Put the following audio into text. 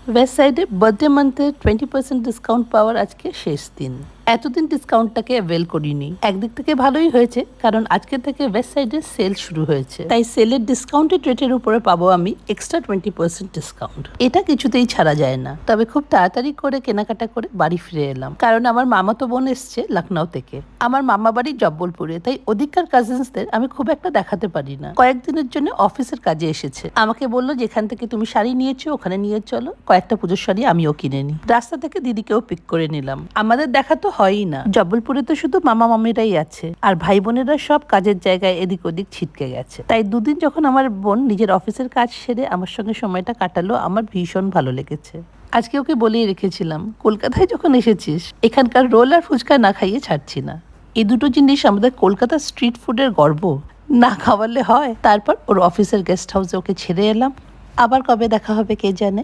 West সাইডে birthday মান্থে 20% discount পাওয়ার আজকে শেষ দিন। এতদিন ডিসকাউন্টটাকে অ্যাভেল করিনি। একদিক থেকে ভালোই হয়েছে, কারণ আজকে থেকে ওয়েস্ট সাইডে সেল শুরু হয়েছে। তাই সেলের ডিসকাউন্টেড রেটের উপরে পাবো আমি এক্সট্রা 20% ডিসকাউন্ট। এটা কিছুতেই ছাড়া যায় না। তবে খুব তাড়াতাড়ি করে কেনাকাটা করে বাড়ি ফিরে এলাম, কারণ আমার মামাতো বোন এসছে লখনৌ থেকে। আমার মামা বাড়ি জব্বলপুরে, তাই ওদিককার কাজিনসদের আমি খুব একটা দেখাতে পারি না। কয়েকদিনের জন্য অফিসের কাজে এসেছে। আমাকে বললো যেখান থেকে তুমি শাড়ি নিয়েছো ওখানে নিয়ে চলো, কয়েকটা পুজোর শাড়ি আমিও কিনে নিই। রাস্তা থেকে দিদিকেও পিক করে নিলাম। আমাদের দেখা তো হয়ই না। জব্বলপুরে তো শুধু মামা মামিরাই আছে, আর ভাই বোনেরা সব কাজের জায়গায় এদিক ওদিক ছিটকে গেছে। তাই দুদিন যখন আমার বোন নিজের অফিসের কাজ সেরে আমার সঙ্গে সময়টা কাটালো, আমার ভীষণ ভালো লেগেছে। আজকে ওকে বলেই রেখেছিলাম, কলকাতায় যখন এসেছিস এখানকার রোল আর ফুচকা না খাইয়ে ছাড়ছি না। এই দুটো জিনিস আমাদের কলকাতার স্ট্রিট ফুডের গর্ব, না খাওয়ালে হয়। তারপর ওর অফিসের গেস্ট হাউসে ওকে ছেড়ে এলাম। আবার কবে দেখা হবে কে জানে।